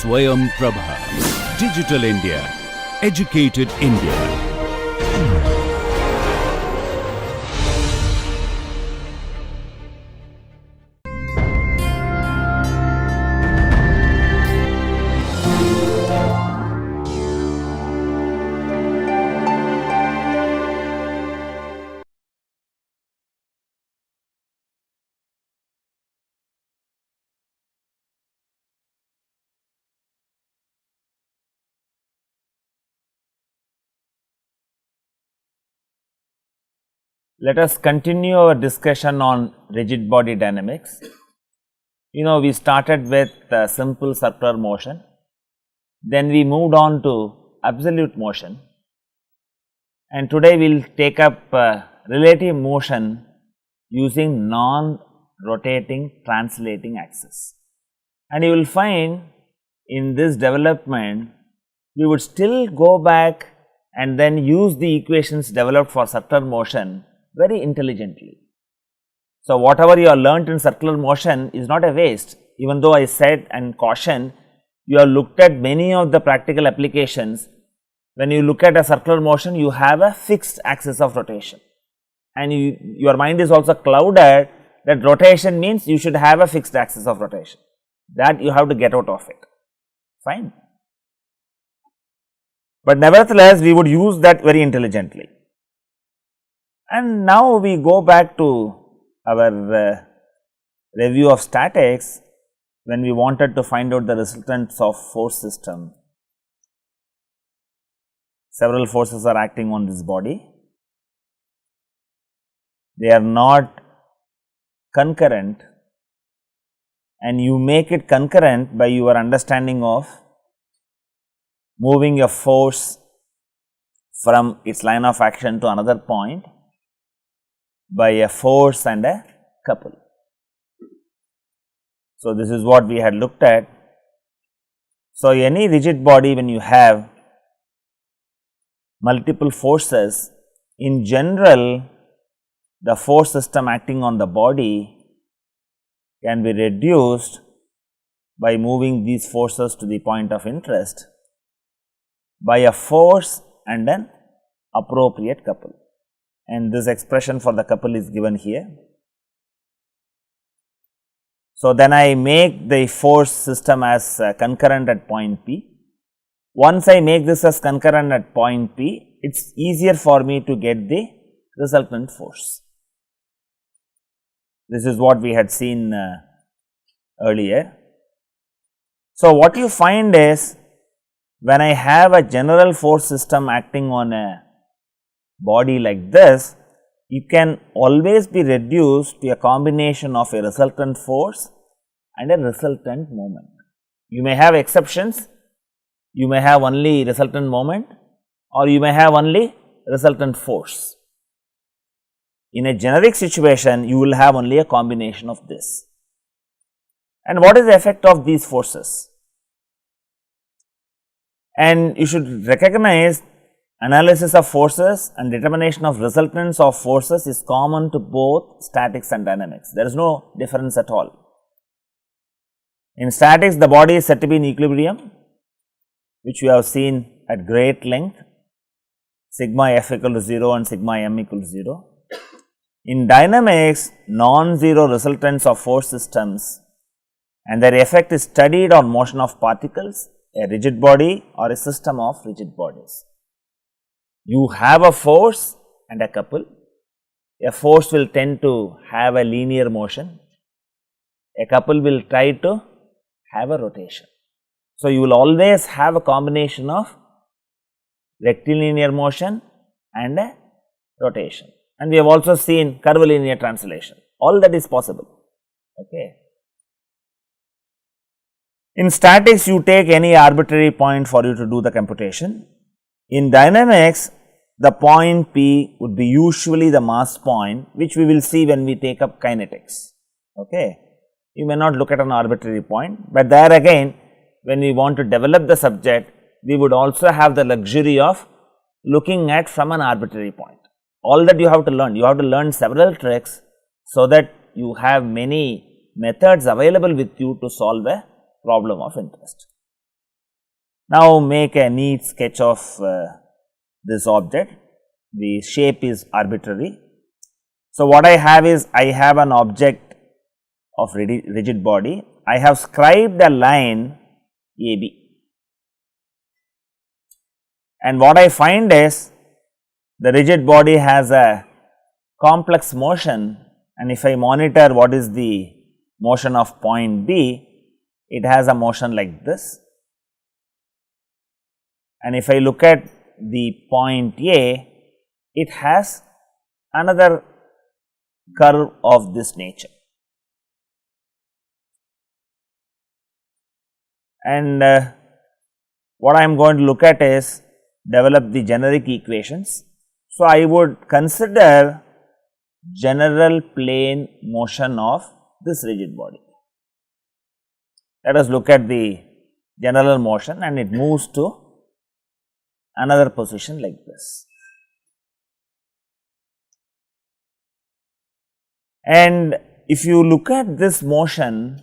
Swayam Prabha. Digital India. Educated India. Let us continue our discussion on rigid body dynamics. We started with simple circular motion, then we moved on to absolute motion, and today we will take up relative motion using non-rotating translating axis. And you will find in this development, we would still go back and then use the equations developed for circular motion very intelligently. So, whatever you have learnt in circular motion is not a waste, even though I said and cautioned, you have looked at many of the practical applications. When you look at a circular motion, you have a fixed axis of rotation, and your mind is also clouded that rotation means you should have a fixed axis of rotation, that you have to get out of it, fine. But nevertheless, we would use that very intelligently. And now we go back to our review of statics when we wanted to find out the resultants of force system. Several forces are acting on this body. They are not concurrent, and you make it concurrent by your understanding of moving a force from its line of action to another point by a force and a couple. So, this is what we had looked at. So, any rigid body, when you have multiple forces, in general the force system acting on the body can be reduced by moving these forces to the point of interest by a force and an appropriate couple. And this expression for the couple is given here. So, then I make the force system as concurrent at point P. Once I make this as concurrent at point P, it is easier for me to get the resultant force. This is what we had seen earlier. So, what you find is, when I have a general force system acting on a body like this, you can always be reduced to a combination of a resultant force and a resultant moment. You may have exceptions, you may have only resultant moment, or you may have only resultant force. In a generic situation, you will have only a combination of this. And what is the effect of these forces? And you should recognize analysis of forces and determination of resultants of forces is common to both statics and dynamics. There is no difference at all. In statics, the body is said to be in equilibrium, which we have seen at great length, sigma f equal to 0 and sigma m equal to 0. In dynamics, non-zero resultants of force systems and their effect is studied on motion of particles, a rigid body or a system of rigid bodies. You have a force and a couple. A force will tend to have a linear motion, a couple will try to have a rotation. So, you will always have a combination of rectilinear motion and a rotation, and we have also seen curvilinear translation, all that is possible. Okay. In statics, you take any arbitrary point for you to do the computation. In dynamics, the point P would be usually the mass point, which we will see when we take up kinetics. Okay. You may not look at an arbitrary point, but there again, when we want to develop the subject, we would also have the luxury of looking at from an arbitrary point. All that you have to learn several tricks so that you have many methods available with you to solve a problem of interest. Now, make a neat sketch of this object. The shape is arbitrary. So, what I have is, I have an object of rigid body. I have scribed a line AB, and what I find is, the rigid body has a complex motion, and if I monitor what is the motion of point B, it has a motion like this. And if I look at the point A, it has another curve of this nature. And what I am going to look at is develop the generic equations. So, I would consider general plane motion of this rigid body. Let us look at the general motion, and it moves to another position like this. And if you look at this motion,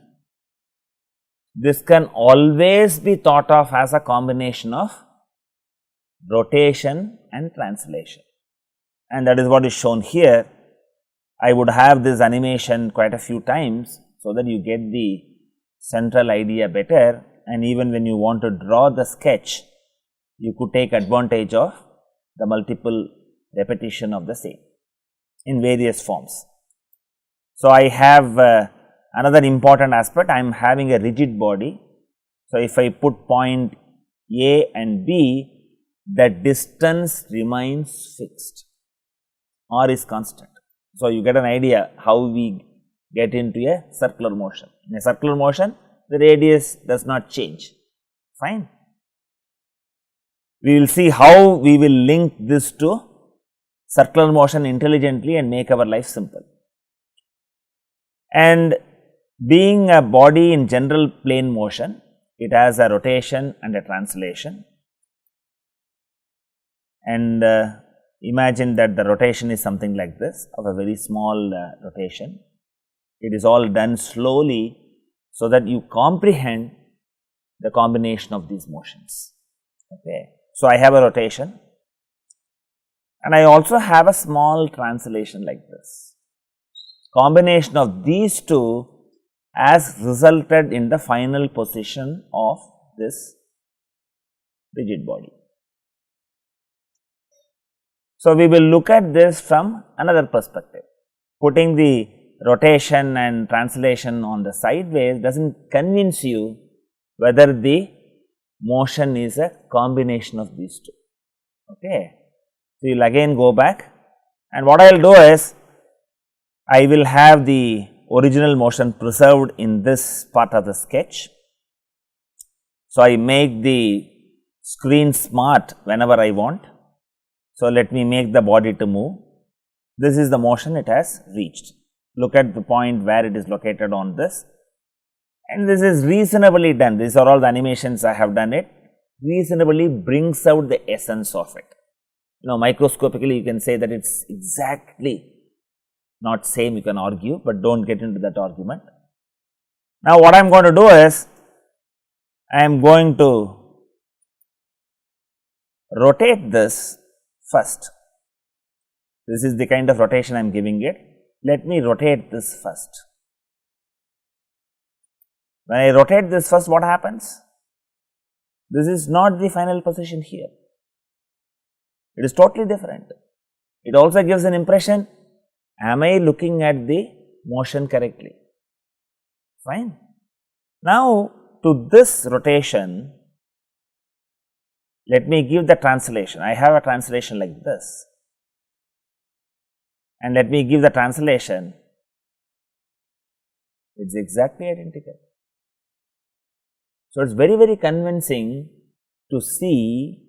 this can always be thought of as a combination of rotation and translation, and that is what is shown here. I would have this animation quite a few times, so that you get the central idea better, and even when you want to draw the sketch, you could take advantage of the multiple repetition of the same in various forms. So, I have another important aspect. I am having a rigid body. So, if I put point A and B, the distance remains fixed or is constant. So, you get an idea how we get into a circular motion. In a circular motion, the radius does not change, fine. We will see how we will link this to circular motion intelligently and make our life simple. And being a body in general plane motion, it has a rotation and a translation. And imagine that the rotation is something like this, of a very small rotation. It is all done slowly, so that you comprehend the combination of these motions. Okay. So, I have a rotation, and I also have a small translation like this. Combination of these two has resulted in the final position of this rigid body. So, we will look at this from another perspective. Putting the rotation and translation on the sideways does not convince you whether the motion is a combination of these two. Okay. So, you will again go back, and what I will do is, I will have the original motion preserved in this part of the sketch. So, I make the screen smart whenever I want. So, let me make the body to move. This is the motion it has reached. Look at the point where it is located on this, and this is reasonably done. These are all the animations I have done it. Reasonably brings out the essence of it. Microscopically you can say that it is exactly not same, you can argue, but do not get into that argument. Now, what I am going to do is, I am going to rotate this first. This is the kind of rotation I am giving it. Let me rotate this first. When I rotate this first, what happens? This is not the final position here. It is totally different. It also gives an impression, am I looking at the motion correctly? Fine. Now, to this rotation, let me give the translation. I have a translation like this, and let me give the translation. It is exactly identical. So, it is very, very convincing to see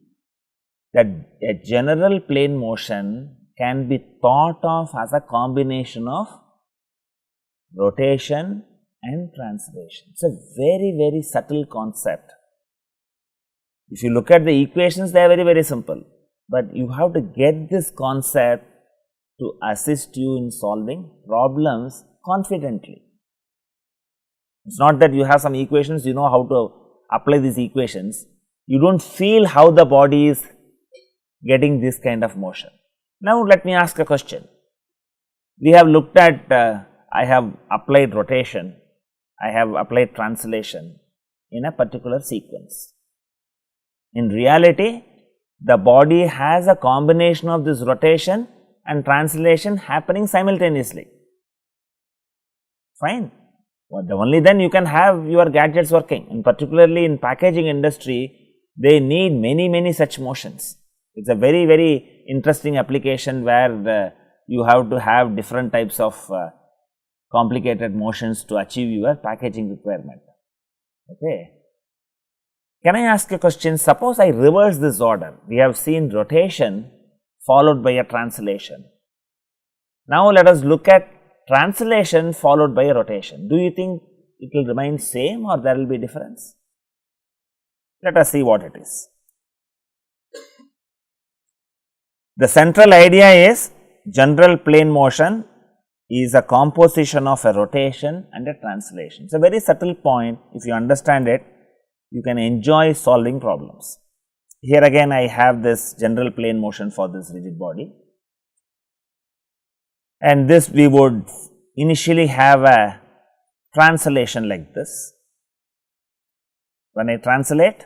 that a general plane motion can be thought of as a combination of rotation and translation. It is a very, very subtle concept. If you look at the equations, they are very, very simple, but you have to get this concept to assist you in solving problems confidently. It is not that you have some equations, you know how to apply these equations, you don't feel how the body is getting this kind of motion. Now, let me ask a question. We have looked at, I have applied rotation, I have applied translation in a particular sequence. In reality, the body has a combination of this rotation and translation happening simultaneously. Fine. Well, only then you can have your gadgets working, and particularly in packaging industry, they need many such motions. It's a very interesting application where you have to have different types of complicated motions to achieve your packaging requirement. Okay. Can I ask a question? Suppose I reverse this order. We have seen rotation followed by a translation. Now, let us look at translation followed by a rotation. Do you think it will remain same or there will be difference? Let us see what it is. The central idea is general plane motion is a composition of a rotation and a translation. It's a very subtle point. If you understand it, you can enjoy solving problems. Here again I have this general plane motion for this rigid body, and this we would initially have a translation like this. When I translate,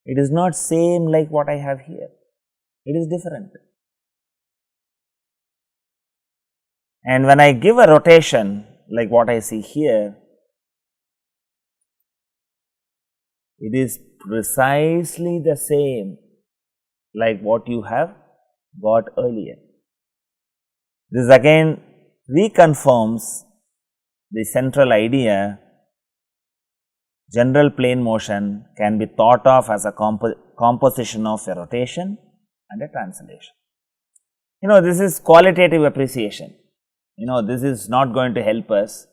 it is not same like what I have here, it is different. And when I give a rotation like what I see here, it is precisely the same like what you have got earlier. This again reconfirms the central idea. General plane motion can be thought of as a composition of a rotation and a translation. This is qualitative appreciation. This is not going to help us.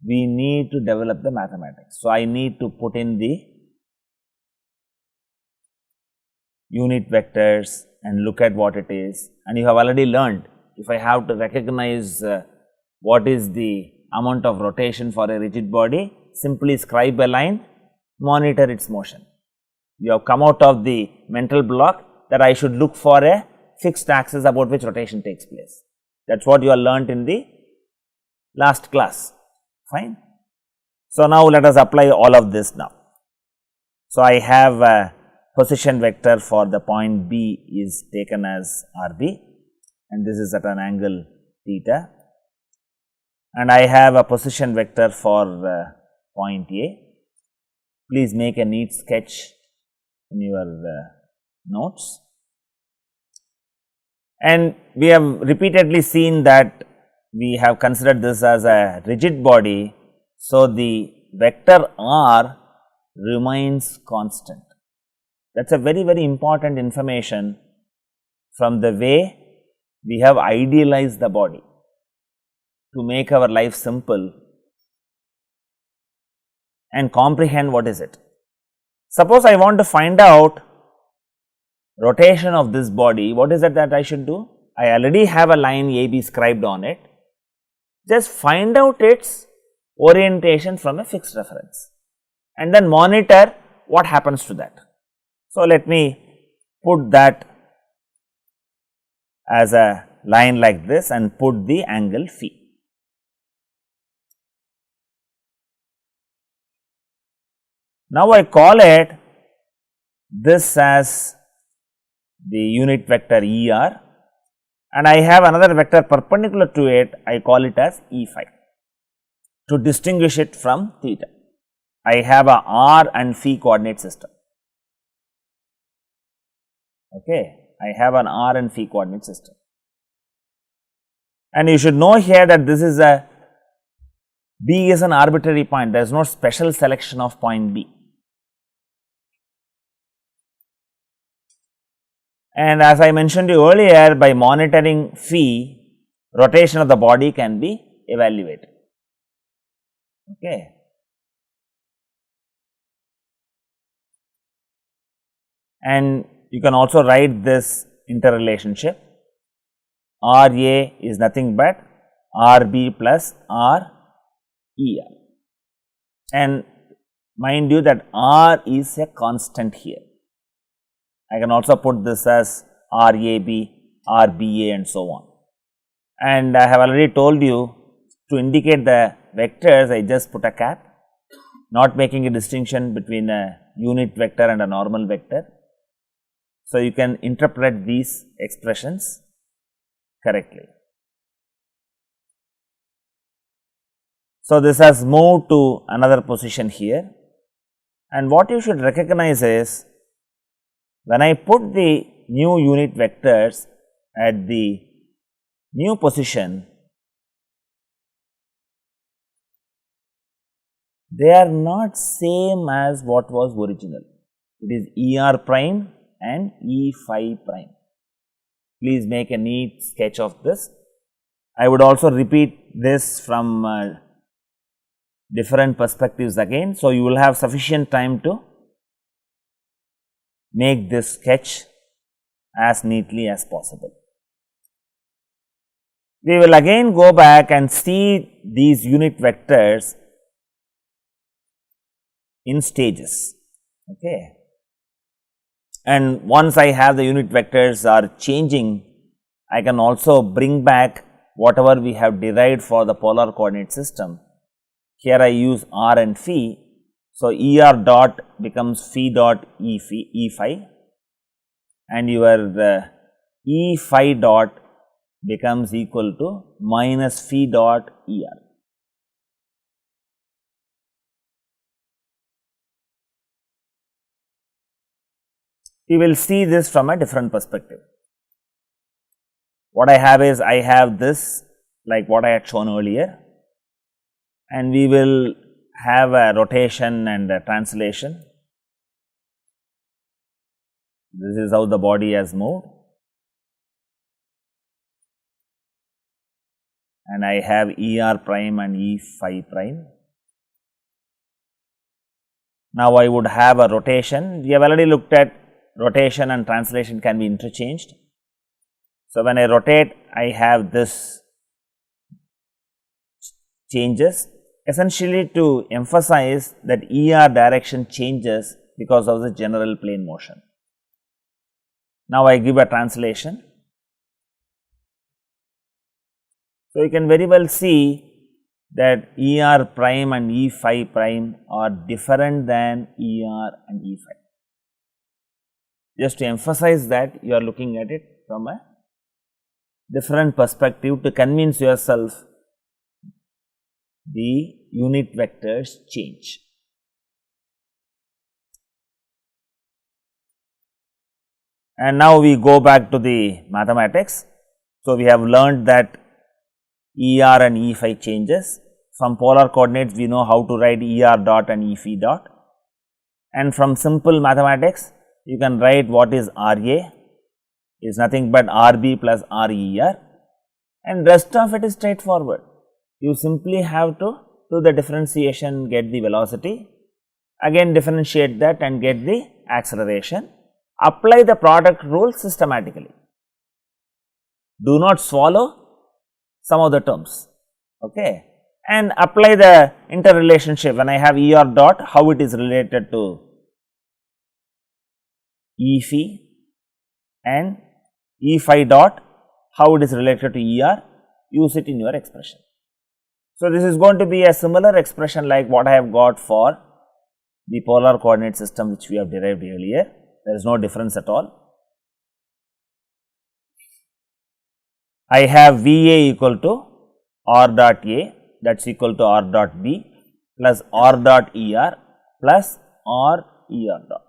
We need to develop the mathematics. So, I need to put in the unit vectors and look at what it is, and you have already learned, if I have to recognize what is the amount of rotation for a rigid body, simply scribe a line, monitor its motion. You have come out of the mental block that I should look for a fixed axis about which rotation takes place. That is what you have learnt in the last class, fine. So, now let us apply all of this now. So, I have a position vector for the point B is taken as RB, and this is at an angle theta, and I have a position vector for point A. Please make a neat sketch in your notes. And we have repeatedly seen that we have considered this as a rigid body. So, the vector R remains constant. That is a very important information from the way we have idealized the body to make our life simple and comprehend what is it. Suppose I want to find out rotation of this body, what is it that I should do? I already have a line AB scribed on it, just find out its orientation from a fixed reference and then monitor what happens to that. So, let me put that as a line like this and put the angle phi. Now, I call it this as the unit vector ER, and I have another vector perpendicular to it, I call it as E phi to distinguish it from theta. I have a R and phi coordinate system. Okay, I have an R and phi coordinate system, and you should know here that this is a B is an arbitrary point, there is no special selection of point B. And as I mentioned to you earlier, by monitoring phi, rotation of the body can be evaluated. Okay. And you can also write this interrelationship. RA is nothing but RB plus RER. And mind you that R is a constant here. I can also put this as RAB, RBA and so on. And I have already told you to indicate the vectors, I just put a cap, not making a distinction between a unit vector and a normal vector. So, you can interpret these expressions correctly. So, this has moved to another position here, and what you should recognize is when I put the new unit vectors at the new position, they are not same as what was original. It is ER prime and E phi prime. Please make a neat sketch of this. I would also repeat this from different perspectives again. So, you will have sufficient time to make this sketch as neatly as possible. We will again go back and see these unit vectors in stages. Okay. And once I have the unit vectors are changing, I can also bring back whatever we have derived for the polar coordinate system. Here I use R and phi. So, ER dot becomes phi dot E phi, and your E phi dot becomes equal to minus phi dot ER. We will see this from a different perspective. What I have is, I have this like what I had shown earlier, and we will have a rotation and a translation. This is how the body has moved, and I have ER prime and E phi prime. Now, I would have a rotation. We have already looked at rotation and translation can be interchanged. So, when I rotate, I have this changes, essentially to emphasize that ER direction changes because of the general plane motion. Now, I give a translation. So, you can very well see that ER prime and E phi prime are different than ER and E phi. Just to emphasize that you are looking at it from a different perspective to convince yourself the unit vectors change. And now, we go back to the mathematics. So, we have learned that ER and E phi changes. From polar coordinates, we know how to write ER dot and E phi dot, and from simple mathematics, you can write what is RA is nothing but RB plus RER, and rest of it is straightforward. You simply have to do the differentiation, get the velocity, again differentiate that and get the acceleration, apply the product rule systematically. Do not swallow some of the terms, okay, and apply the interrelationship. When I have ER dot, how it is related to E phi, and E phi dot, how it is related to ER, use it in your expression. So, this is going to be a similar expression like what I have got for the polar coordinate system which we have derived earlier. There is no difference at all. I have VA equal to R dot A, that is equal to R dot B plus R dot ER plus R ER dot.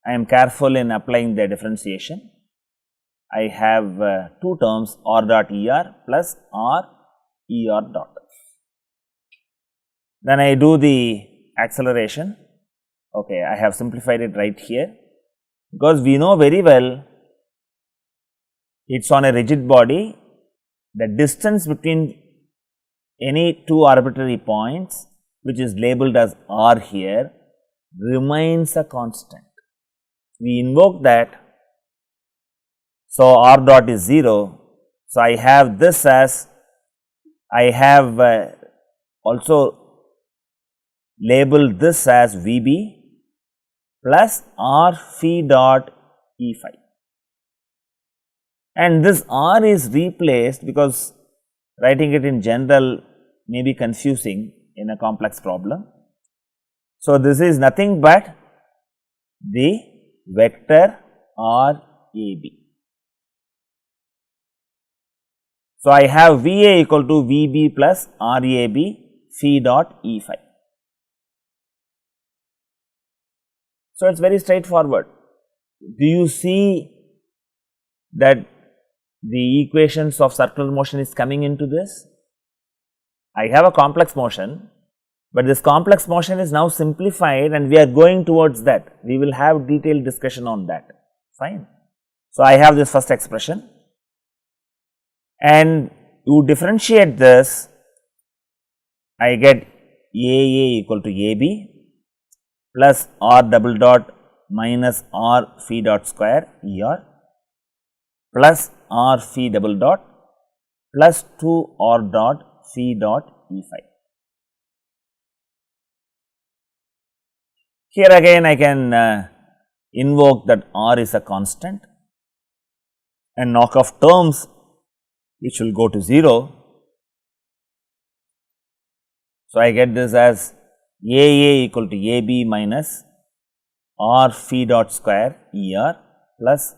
I am careful in applying the differentiation. I have two terms R dot ER plus R ER dot. Then I do the acceleration. Okay, I have simplified it right here, because we know very well it is on a rigid body. The distance between any two arbitrary points, which is labeled as R here, remains a constant. We invoke that. So, R dot is 0. So, I have this as, I have also label this as VB plus R phi dot E phi. And this R is replaced because writing it in general may be confusing in a complex problem. So, this is nothing but the vector RAB. So, I have VA equal to VB plus RAB phi dot E phi. So, it is very straightforward. Do you see that the equations of circular motion is coming into this? I have a complex motion, but this complex motion is now simplified and we are going towards that. We will have detailed discussion on that, fine. So, I have this first expression and you differentiate this, I get AA equal to AB plus R double dot minus R phi dot square ER plus R phi double dot plus 2 R dot phi dot E phi. Here again I can invoke that R is a constant and knock off terms which will go to 0. So, I get this as AA equal to AB minus R phi dot square ER plus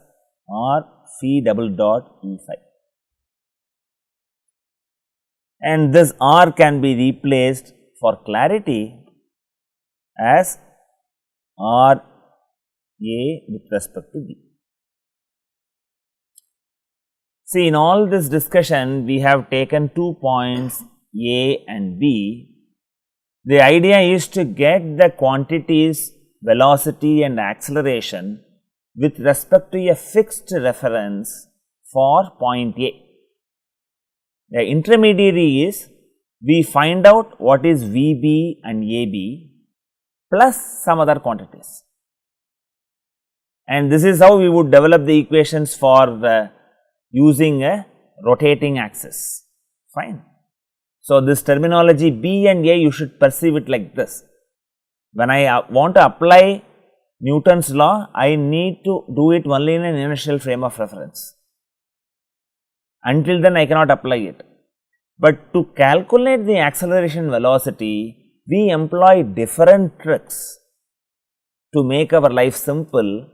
R phi double dot E phi. And this R can be replaced for clarity as R A with respect to B. See, in all this discussion, we have taken 2 points A and B. The idea is to get the quantities velocity and acceleration with respect to a fixed reference for point A. The intermediary is we find out what is VB and AB plus some other quantities. And this is how we would develop the equations for using a rotating axis, fine. So, this terminology B and A you should perceive it like this. When I want to apply Newton's law, I need to do it only in an inertial frame of reference. Until then I cannot apply it. But to calculate the acceleration velocity, we employ different tricks to make our life simple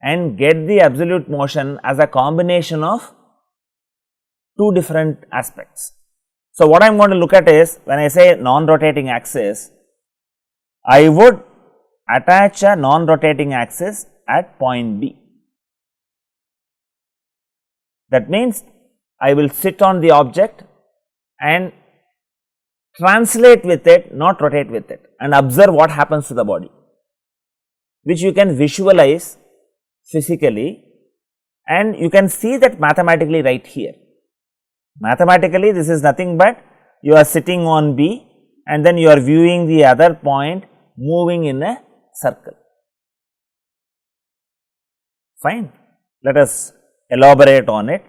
and get the absolute motion as a combination of 2 different aspects. So, what I am going to look at is when I say non-rotating axis, I would attach a non-rotating axis at point B. That means, I will sit on the object and translate with it, not rotate with it, and observe what happens to the body, which you can visualize physically and you can see that mathematically right here. Mathematically, this is nothing but you are sitting on B and then you are viewing the other point moving in a circle, fine. Let us elaborate on it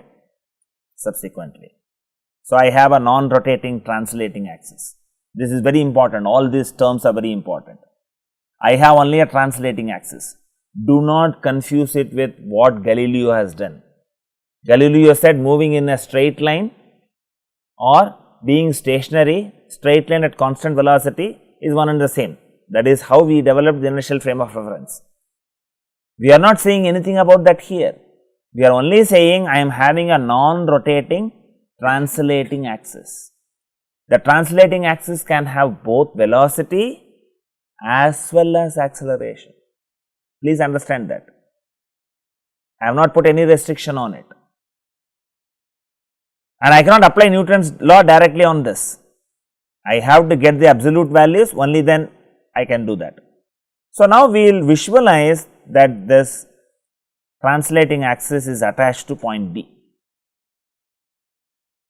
subsequently. So, I have a non-rotating translating axis. This is very important, all these terms are very important. I have only a translating axis. Do not confuse it with what Galileo has done. Galileo said moving in a straight line or being stationary, straight line at constant velocity is one and the same. That is how we developed the inertial frame of reference. We are not saying anything about that here. We are only saying I am having a non-rotating translating axis. The translating axis can have both velocity as well as acceleration. Please understand that. I have not put any restriction on it. And I cannot apply Newton's law directly on this. I have to get the absolute values, only then I can do that. So, now we will visualize that this translating axis is attached to point B.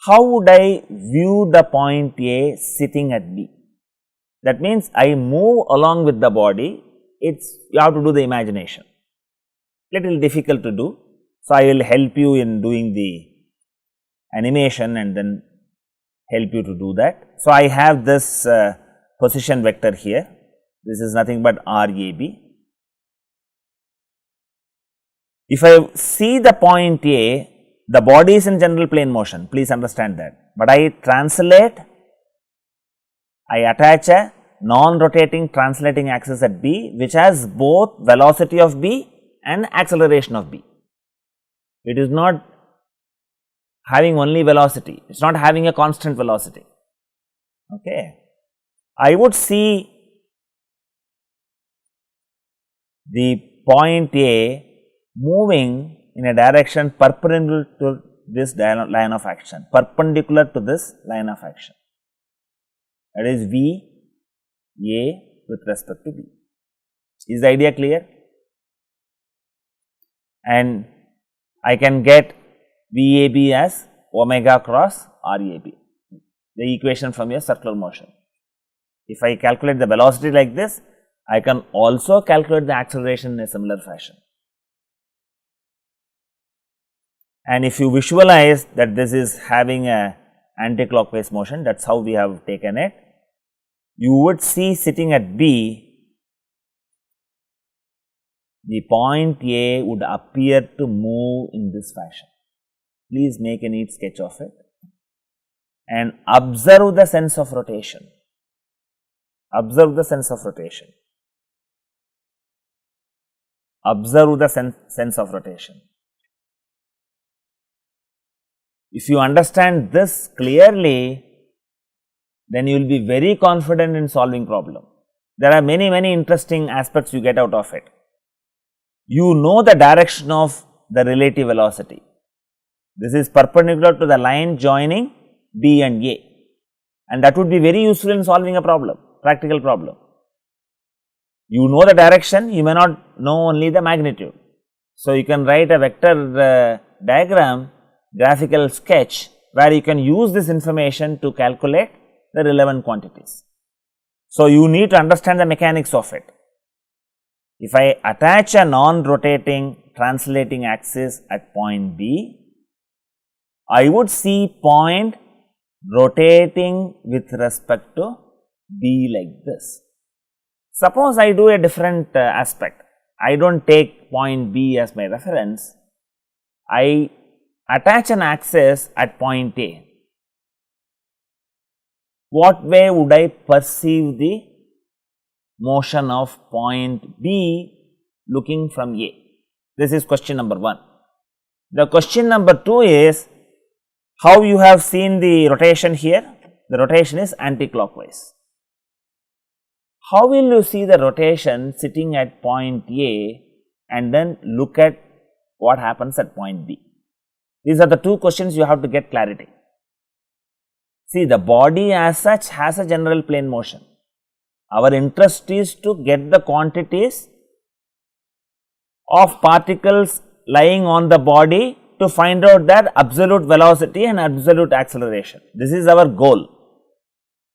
How would I view the point A sitting at B? That means, I move along with the body, you have to do the imagination, little difficult to do. So, I will help you in doing the animation and then help you to do that. So, I have this position vector here This is nothing but RAB. If I see the point A, the body is in general plane motion, please understand that. But I attach a non-rotating translating axis at B, which has both velocity of B and acceleration of B. It is not having only velocity, it is not having a constant velocity. Okay. I would see the point A moving in a direction perpendicular to this line of action, perpendicular to this line of action, that is V A with respect to B. Is the idea clear? And I can get VAB as omega cross RAB, the equation from your circular motion. If I calculate the velocity like this, I can also calculate the acceleration in a similar fashion. And if you visualize that this is having a anti-clockwise motion, that is how we have taken it, you would see sitting at B, the point A would appear to move in this fashion. Please make a neat sketch of it and observe the sense of rotation. Observe the sense of rotation. Observe the sense of rotation. If you understand this clearly, then you will be very confident in solving problem. There are many interesting aspects you get out of it. You know the direction of the relative velocity. This is perpendicular to the line joining B and A, and that would be very useful in solving a problem, practical problem. You know the direction, you may not know only the magnitude. So, you can write a vector diagram, graphical sketch, where you can use this information to calculate the relevant quantities. So, you need to understand the mechanics of it. If I attach a non-rotating translating axis at point B, I would see point rotating with respect to B like this. Suppose I do a different aspect, I do not take point B as my reference, I attach an axis at point A. What way would I perceive the motion of point B looking from A? This is question number 1. The question number 2 is, how you have seen the rotation here? The rotation is anti-clockwise. How will you see the rotation sitting at point A and then look at what happens at point B? These are the two questions you have to get clarity. See, the body as such has a general plane motion. Our interest is to get the quantities of particles lying on the body to find out that absolute velocity and absolute acceleration. This is our goal.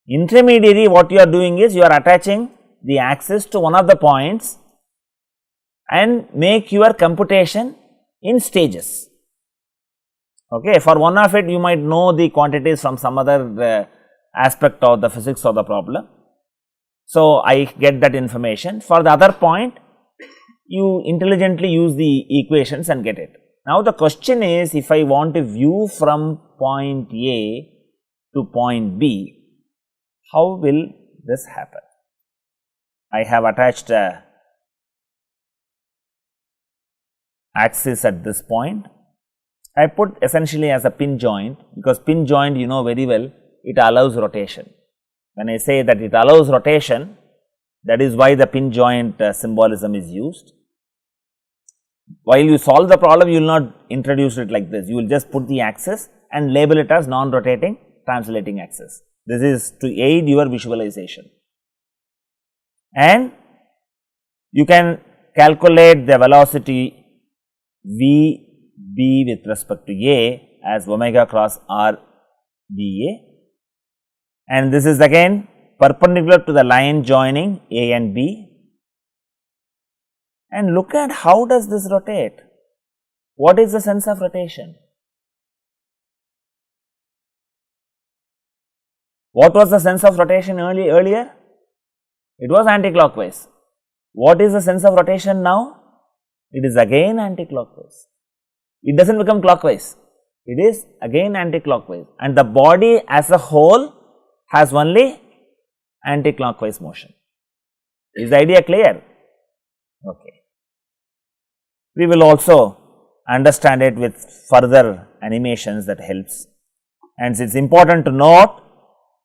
Intermediary, what you are doing is you are attaching the axis to one of the points and make your computation in stages. Okay. For one of it, you might know the quantities from some other aspect of the physics of the problem. So, I get that information. For the other point, you intelligently use the equations and get it. Now, the question is, if I want to view from point A to point B, how will this happen? I have attached a axis at this point. I put essentially as a pin joint, because pin joint you know very well, it allows rotation. When I say that it allows rotation, that is why the pin joint symbolism is used. While you solve the problem, you will not introduce it like this, you will just put the axis and label it as non-rotating translating axis. This is to aid your visualization. And you can calculate the velocity VB with respect to A as omega cross R dA, and this is again perpendicular to the line joining A and B. And look at how does this rotate. What is the sense of rotation? What was the sense of rotation earlier? It was anti-clockwise. What is the sense of rotation now? It is again anti-clockwise. It does not become clockwise. It is again anti-clockwise, and the body as a whole has only anti-clockwise motion. Is the idea clear? Okay. We will also understand it with further animations that helps, and it is important to note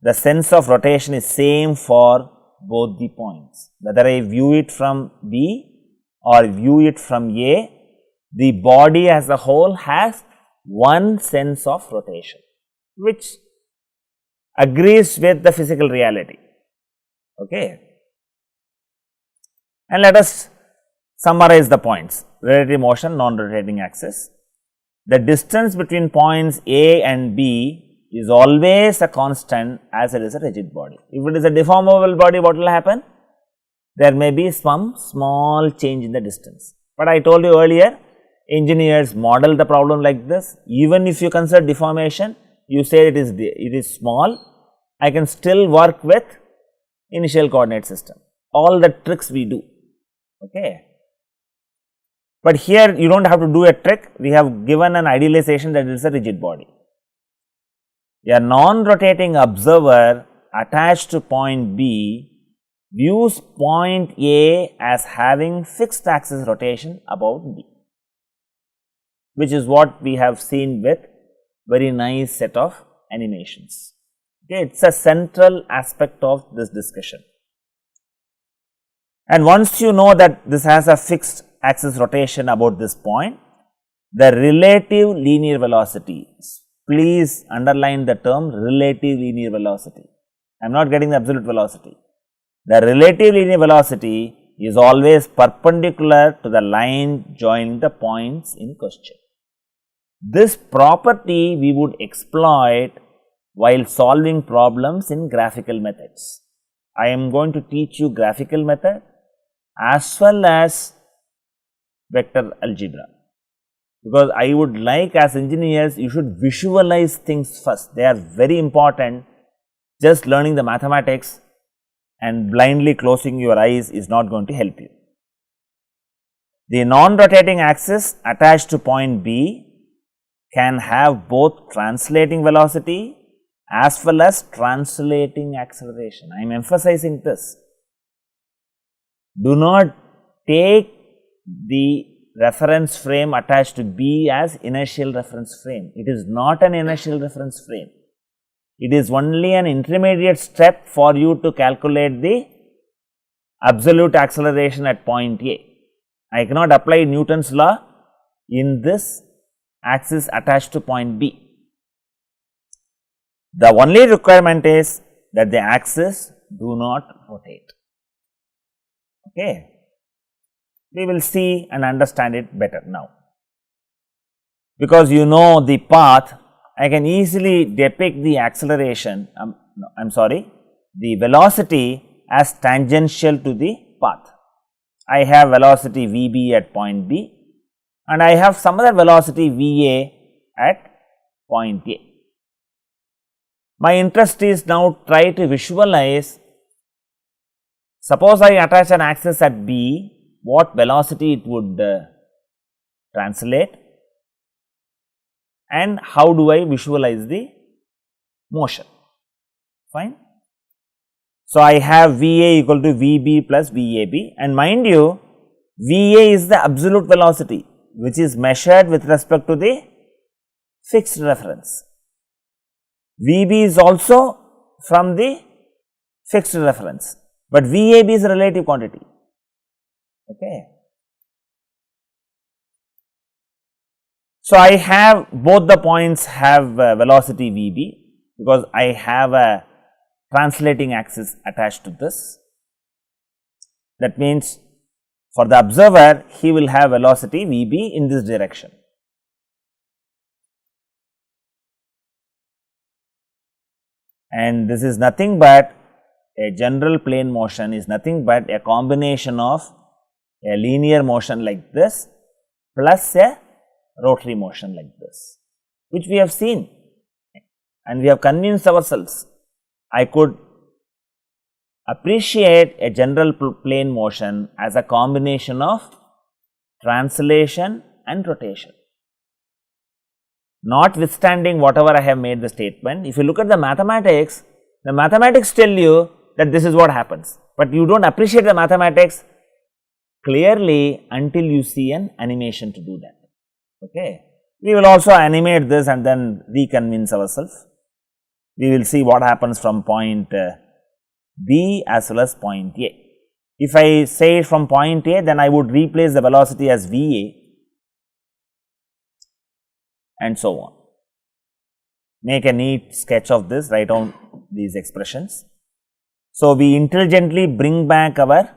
the sense of rotation is same for both the points. Whether I view it from B or view it from A, the body as a whole has one sense of rotation, which agrees with the physical reality. Okay. And let us summarize the points: relative motion, non-rotating axis. The distance between points A and B is always a constant as it is a rigid body. If it is a deformable body, what will happen? There may be some small change in the distance. But I told you earlier, engineers model the problem like this. Even if you consider deformation, you say it is small, I can still work with initial coordinate system. All the tricks we do. Okay. But here you do not have to do a trick, we have given an idealization that it is a rigid body. A non-rotating observer attached to point B views point A as having fixed axis rotation about B, which is what we have seen with very nice set of animations. Okay, it is a central aspect of this discussion. And once you know that this has a fixed axis rotation about this point, the relative linear velocity, please underline the term relative linear velocity. I am not getting the absolute velocity. The relative linear velocity is always perpendicular to the line joining the points in question. This property we would exploit while solving problems in graphical methods. I am going to teach you graphical method as well as vector algebra, because I would like, as engineers, you should visualize things first. They are very important. Just learning the mathematics and blindly closing your eyes is not going to help you. The non-rotating axis attached to point B can have both translating velocity as well as translating acceleration. I am emphasizing this. Do not take the reference frame attached to B as inertial reference frame. It is not an inertial reference frame. It is only an intermediate step for you to calculate the absolute acceleration at point A. I cannot apply Newton's law in this axis attached to point B. The only requirement is that the axis do not rotate. Okay. We will see and understand it better now. Because you know the path, I can easily depict the acceleration, the velocity as tangential to the path. I have velocity Vb at point B and I have some other velocity Va at point A. My interest is now try to visualize, suppose I attach an axis at B, what velocity it would translate and how do I visualize the motion, fine. So, I have Va equal to Vb plus Vab, and mind you, Va is the absolute velocity which is measured with respect to the fixed reference. Vb is also from the fixed reference, but Vab is a relative quantity. Okay. So, I have both the points have velocity Vb because I have a translating axis attached to this. That means, for the observer he will have velocity Vb in this direction. And this is nothing but a general plane motion is nothing but a combination of a linear motion like this plus a rotary motion like this, which we have seen and we have convinced ourselves. I could appreciate a general plane motion as a combination of translation and rotation. Notwithstanding whatever I have made the statement, if you look at the mathematics tell you that this is what happens, but you do not appreciate the mathematics clearly until you see an animation to do that. Okay. We will also animate this and then reconvince ourselves. We will see what happens from point B as well as point A. If I say from point A, then I would replace the velocity as VA and so on. Make a neat sketch of this, write down these expressions. So, we intelligently bring back our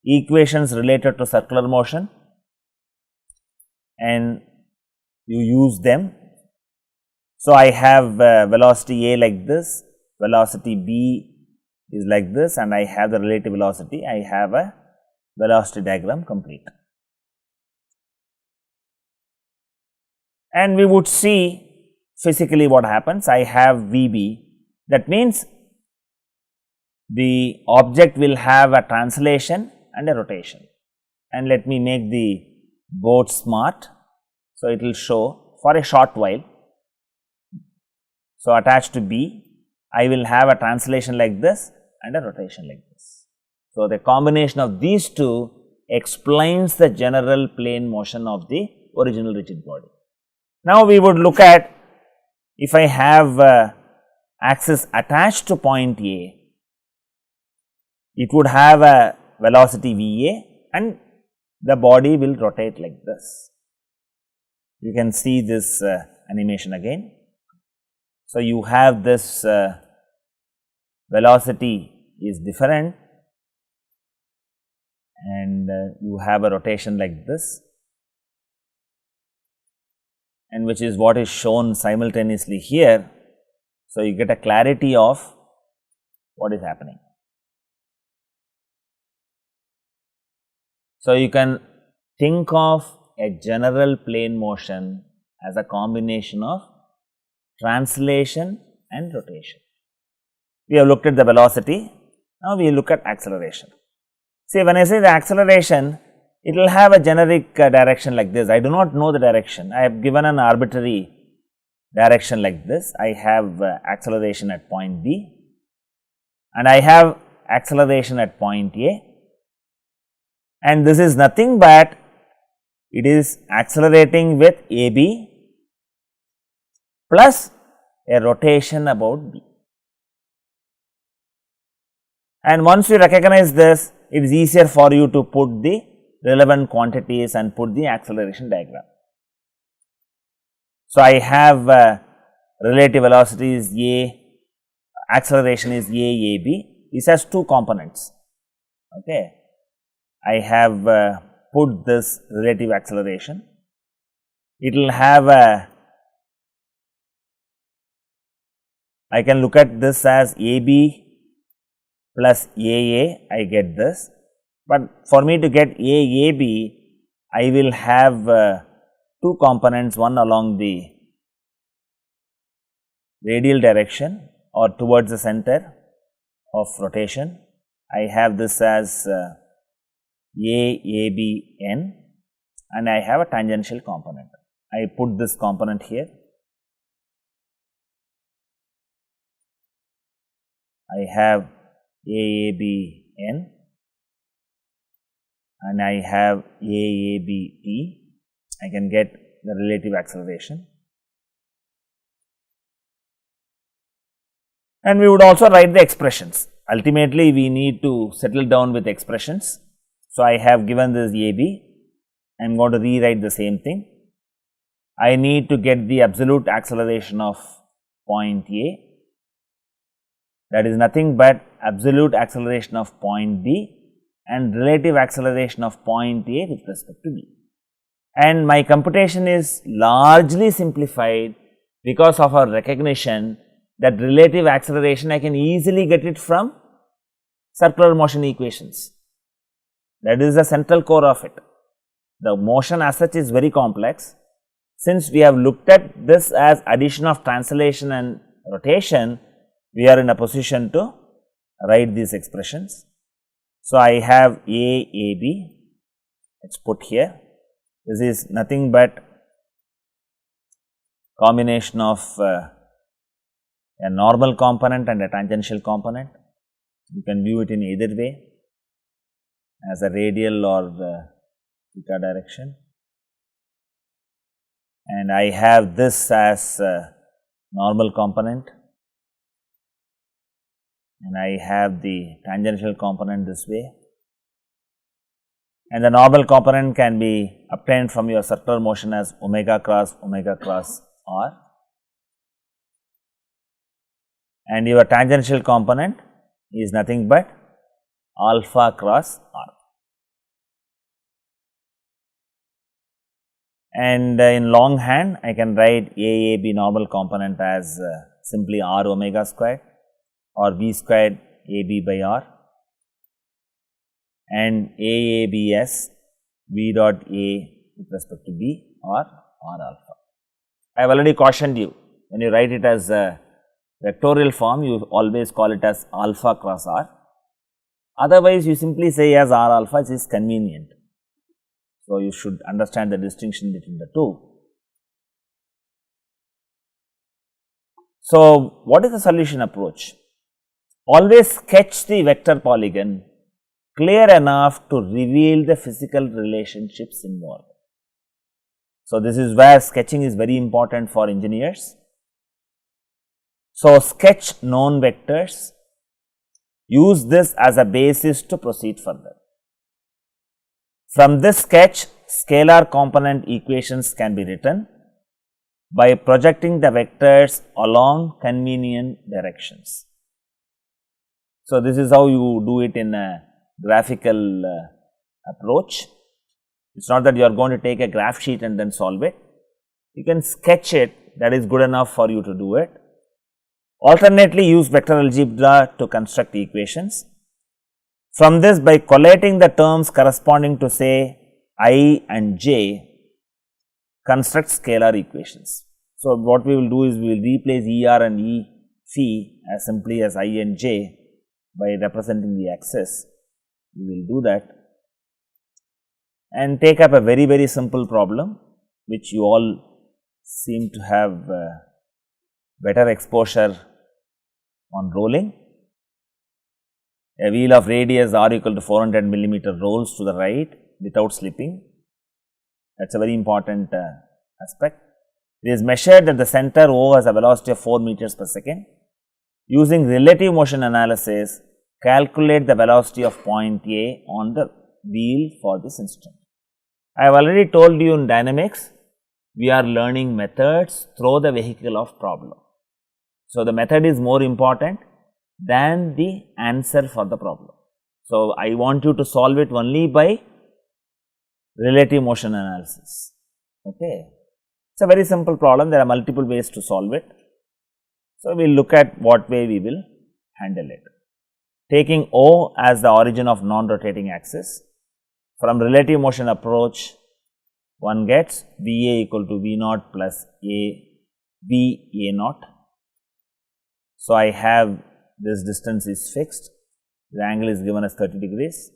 equations related to circular motion and you use them. So, I have velocity A like this, velocity B is like this, and I have the relative velocity. I have a velocity diagram complete. And we would see physically what happens. I have VB, that means the object will have a translation and a rotation. And let me make the board smart. So, it will show for a short while. So, attached to B, I will have a translation like this and a rotation like this. So, the combination of these two explains the general plane motion of the original rigid body. Now, we would look at if I have axis attached to point A, it would have a velocity VA and the body will rotate like this. You can see this animation again. So, you have this velocity is different and you have a rotation like this, and which is what is shown simultaneously here. So, you get a clarity of what is happening. So, you can think of a general plane motion as a combination of translation and rotation. We have looked at the velocity, now we look at acceleration. See, when I say the acceleration, it will have a generic direction like this. I do not know the direction. I have given an arbitrary direction like this. I have acceleration at point B and I have acceleration at point A, and this is nothing but it is accelerating with AB plus a rotation about B. And once you recognize this, it is easier for you to put the relevant quantities and put the acceleration diagram. So, I have relative velocity is A, acceleration is AB. This has two components. Okay. I have put this relative acceleration. It will have a, I can look at this as AB plus AA, I get this. But for me to get AAB, I will have two components, one along the radial direction or towards the center of rotation. I have this as AABN and I have a tangential component. I put this component here. I have AABN and I have AABT. I can get the relative acceleration. And we would also write the expressions. Ultimately, we need to settle down with expressions. So, I have given this AB, I am going to rewrite the same thing. I need to get the absolute acceleration of point A, that is nothing but absolute acceleration of point B and relative acceleration of point A with respect to B. And my computation is largely simplified because of our recognition that relative acceleration I can easily get it from circular motion equations. That is the central core of it. The motion as such is very complex. Since we have looked at this as addition of translation and rotation, we are in a position to write these expressions. So, I have AB, let us put here. This is nothing but combination of a normal component and a tangential component. You can view it in either way, as a radial or theta direction. And I have this as a normal component, and I have the tangential component this way, and the normal component can be obtained from your circular motion as omega cross r, and your tangential component is nothing but alpha cross r. And in longhand, I can write AAB normal component as simply r omega squared or v squared AB by r, and AABS v dot A with respect to B or r alpha. I have already cautioned you, when you write it as a vectorial form, you always call it as alpha cross r. Otherwise, you simply say as r alpha, it is convenient. So, you should understand the distinction between the two. So, what is the solution approach? Always sketch the vector polygon clear enough to reveal the physical relationships involved. So, this is where sketching is very important for engineers. So, sketch known vectors, use this as a basis to proceed further. From this sketch, scalar component equations can be written by projecting the vectors along convenient directions. So, this is how you do it in a graphical approach. It is not that you are going to take a graph sheet and then solve it. You can sketch it, that is good enough for you to do it. Alternately, use vector algebra to construct equations. From this, by collating the terms corresponding to say I and j, construct scalar equations. So, what we will do is we will replace ER and E phi as simply as I and j by representing the axis. We will do that and take up a very simple problem, which you all seem to have better exposure on rolling. A wheel of radius r equal to 400 millimeter rolls to the right without slipping. That is a very important aspect. It is measured at the center O has a velocity of 4 meters per second. Using relative motion analysis, calculate the velocity of point A on the wheel for this instant. I have already told you in dynamics, we are learning methods through the vehicle of problem. So, the method is more important than the answer for the problem. So, I want you to solve it only by relative motion analysis. Okay. It is a very simple problem, there are multiple ways to solve it. So, we will look at what way we will handle it. Taking O as the origin of non-rotating axis, from relative motion approach, one gets V A equal to V naught plus V A naught. So, I have this distance is fixed, the angle is given as 30 degrees,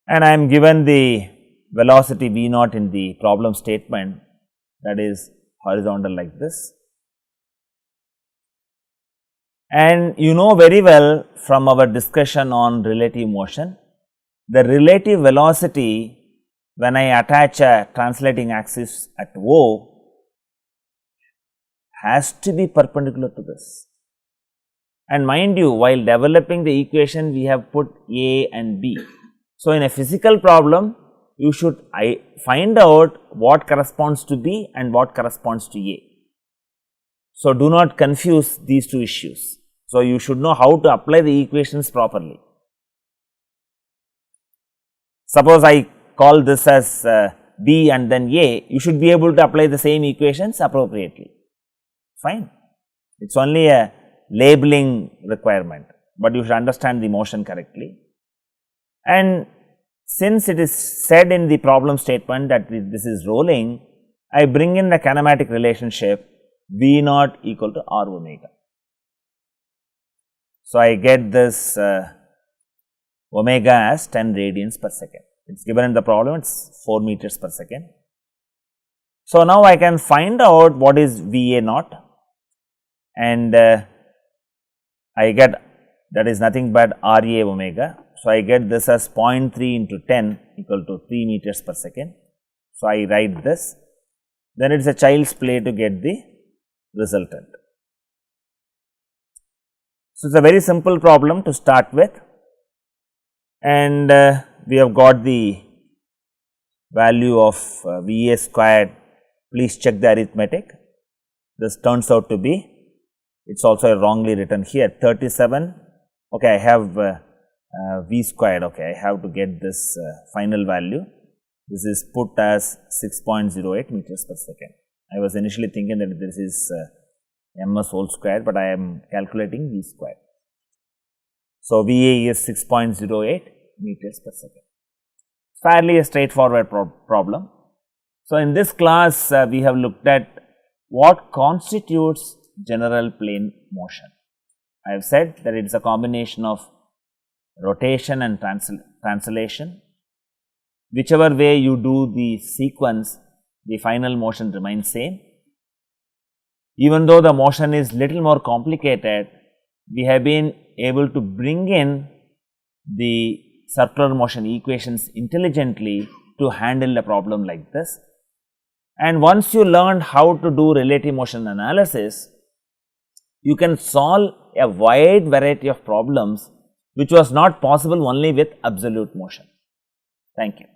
and I am given the velocity V naught in the problem statement, that is horizontal like this. And you know very well from our discussion on relative motion, the relative velocity when I attach a translating axis at O has to be perpendicular to this. And mind you, while developing the equation, we have put A and B. So, in a physical problem, you should find out what corresponds to B and what corresponds to A. So, do not confuse these two issues. So, you should know how to apply the equations properly. Suppose I call this as B and then A, you should be able to apply the same equations appropriately. Fine. It is only a labeling requirement, but you should understand the motion correctly. And since it is said in the problem statement that this is rolling, I bring in the kinematic relationship V naught equal to R omega. So, I get this omega as 10 radians per second. It is given in the problem, it is 4 meters per second. So, now I can find out what is VA naught, and I get that is nothing but RA omega. So, I get this as 0.3 into 10 equal to 3 meters per second. So, I write this, then it is a child's play to get the resultant. So, it is a very simple problem to start with, and we have got the value of VA squared. Please check the arithmetic. This turns out to be, it is also wrongly written here, 37. Okay, I have V squared. Okay, I have to get this final value. This is put as 6.08 meters per second. I was initially thinking that this is ms whole square, but I am calculating V squared. So, VA is 6.08 meters per second. Fairly a straightforward problem. So, in this class we have looked at what constitutes general plane motion. I have said that it is a combination of rotation and translation. Whichever way you do the sequence, the final motion remains same. Even though the motion is little more complicated, we have been able to bring in the circular motion equations intelligently to handle a problem like this. And once you learn how to do relative motion analysis, you can solve a wide variety of problems which was not possible only with absolute motion. Thank you.